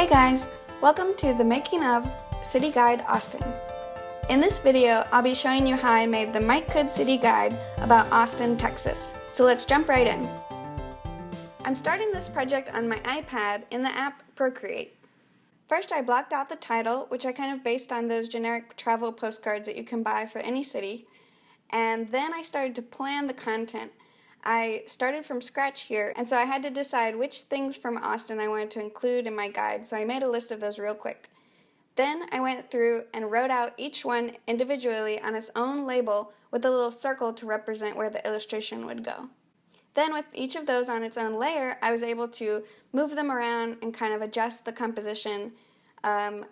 Hey guys, welcome to the making of City Guide Austin. In this video, I'll be showing you how I made the Mike Could City Guide about Austin, Texas. So let's jump right in. I'm starting this project on my iPad in the app Procreate. First, I blocked out the title, which I kind of based on those generic travel postcards that you can buy for any city. And then I started to plan the content. I started from scratch here, and so I had to decide which things from Austin I wanted to include in my guide, so I made a list of those real quick. Then I went through and wrote out each one individually on its own label with a little circle to represent where the illustration would go. Then with each of those on its own layer, I was able to move them around and kind of adjust the composition.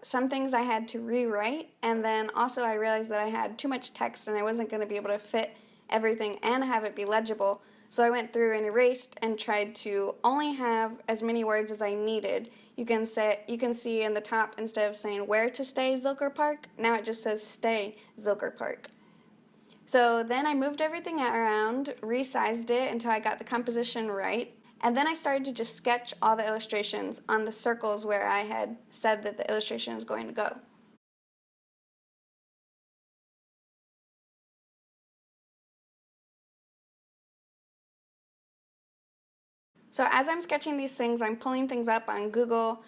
Some things I had to rewrite, and then also I realized that I had too much text and I wasn't going to be able to fit everything and have it be legible. So I went through and erased and tried to only have as many words as I needed. You can see in the top, instead of saying where to stay Zilker Park, now it just says stay Zilker Park. So then I moved everything around, resized it until I got the composition right, and then I started to just sketch all the illustrations on the circles where I had said that the illustration is going to go. So as I'm sketching these things, I'm pulling things up on Google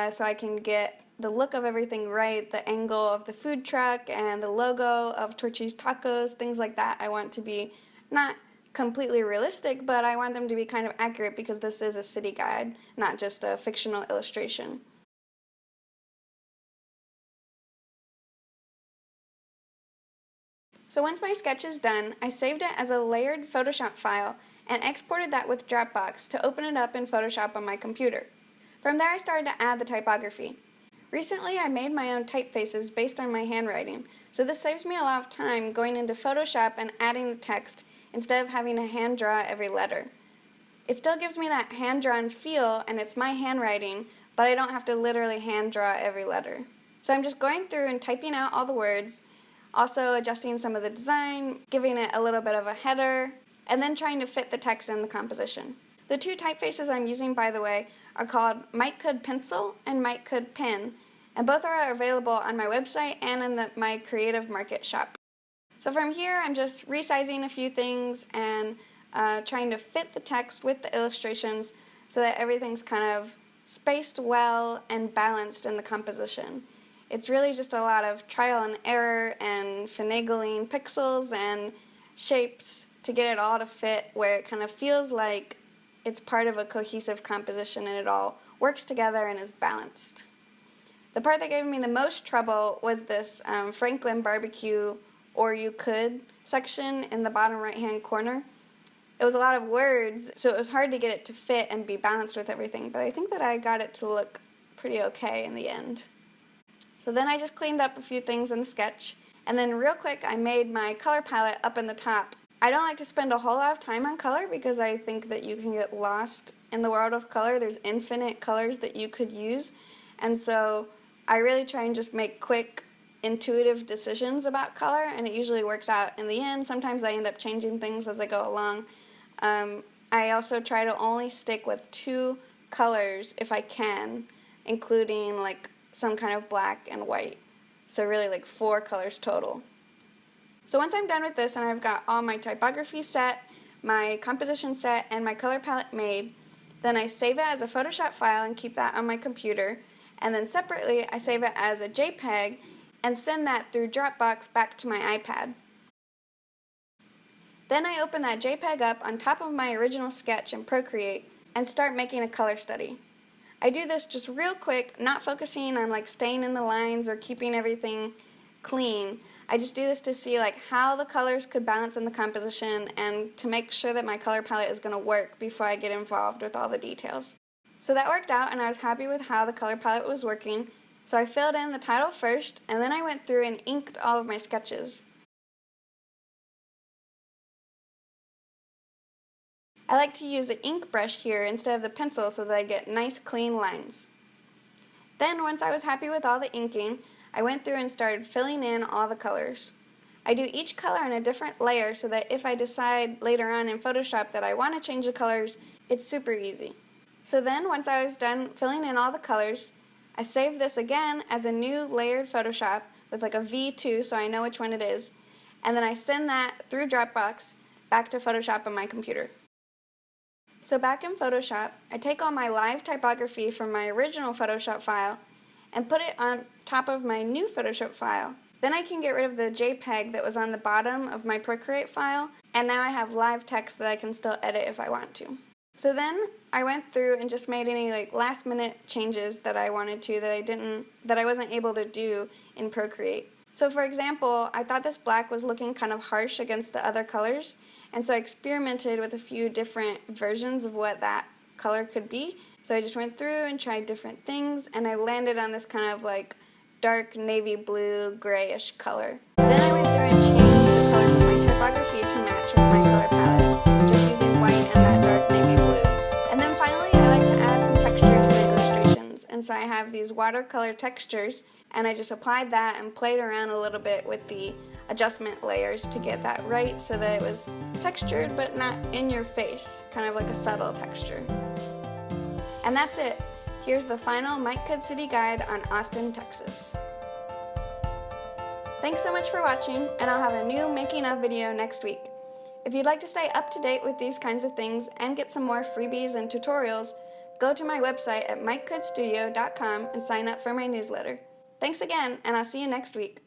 so I can get the look of everything right, the angle of the food truck and the logo of Torchy's Tacos, things like that. I want to be not completely realistic, but I want them to be kind of accurate because this is a city guide, not just a fictional illustration. So once my sketch is done, I saved it as a layered Photoshop file and exported that with Dropbox to open it up in Photoshop on my computer. From there I started to add the typography. Recently I made my own typefaces based on my handwriting, so this saves me a lot of time going into Photoshop and adding the text instead of having to hand draw every letter. It still gives me that hand-drawn feel and it's my handwriting, but I don't have to literally hand draw every letter. So I'm just going through and typing out all the words, also adjusting some of the design, giving it a little bit of a header, and then trying to fit the text in the composition. The two typefaces I'm using, by the way, are called Mike Could Pencil and Mike Could Pen, and both are available on my website and in my Creative Market shop. So from here, I'm just resizing a few things and trying to fit the text with the illustrations so that everything's kind of spaced well and balanced in the composition. It's really just a lot of trial and error and finagling pixels and shapes to get it all to fit where it kind of feels like it's part of a cohesive composition and it all works together and is balanced. The part that gave me the most trouble was this Franklin barbecue or you could section in the bottom right hand corner. It was a lot of words, so it was hard to get it to fit and be balanced with everything, but I think that I got it to look pretty okay in the end. So then I just cleaned up a few things in the sketch, and then real quick I made my color palette up in the top. I don't like to spend a whole lot of time on color because I think that you can get lost in the world of color. There's infinite colors that you could use, and so I really try and just make quick, intuitive decisions about color, and it usually works out in the end. Sometimes I end up changing things as I go along. I also try to only stick with 2 colors if I can, including like some kind of black and white. So really like 4 colors total. So once I'm done with this and I've got all my typography set, my composition set, and my color palette made, then I save it as a Photoshop file and keep that on my computer. And then separately, I save it as a JPEG and send that through Dropbox back to my iPad. Then I open that JPEG up on top of my original sketch in Procreate and start making a color study. I do this just real quick, not focusing on like staying in the lines or keeping everything clean. I just do this to see like how the colors could balance in the composition and to make sure that my color palette is going to work before I get involved with all the details. So that worked out and I was happy with how the color palette was working. So I filled in the title first and then I went through and inked all of my sketches. I like to use the ink brush here instead of the pencil so that I get nice clean lines. Then once I was happy with all the inking, I went through and started filling in all the colors. I do each color in a different layer so that if I decide later on in Photoshop that I want to change the colors, it's super easy. So then once I was done filling in all the colors, I save this again as a new layered Photoshop with like a V2 so I know which one it is, and then I send that through Dropbox back to Photoshop on my computer. So back in Photoshop, I take all my live typography from my original Photoshop file and put it on top of my new Photoshop file. Then I can get rid of the JPEG that was on the bottom of my Procreate file, and now I have live text that I can still edit if I want to. So then I went through and just made any last minute changes that I wanted to that I wasn't able to do in Procreate. So for example, I thought this black was looking kind of harsh against the other colors, and so I experimented with a few different versions of what that color could be. So I just went through and tried different things, and I landed on this kind of dark navy blue grayish color. Then I went through and changed the colors of my typography to match with my color palette, just using white and that dark navy blue. And then finally I like to add some texture to my illustrations, and so I have these watercolor textures, and I just applied that and played around a little bit with the adjustment layers to get that right so that it was textured but not in your face, kind of like a subtle texture. And that's it. Here's the final Mike Could City guide on Austin, Texas. Thanks so much for watching, and I'll have a new making of video next week. If you'd like to stay up to date with these kinds of things and get some more freebies and tutorials, go to my website at mikecouldstudio.com and sign up for my newsletter. Thanks again, and I'll see you next week.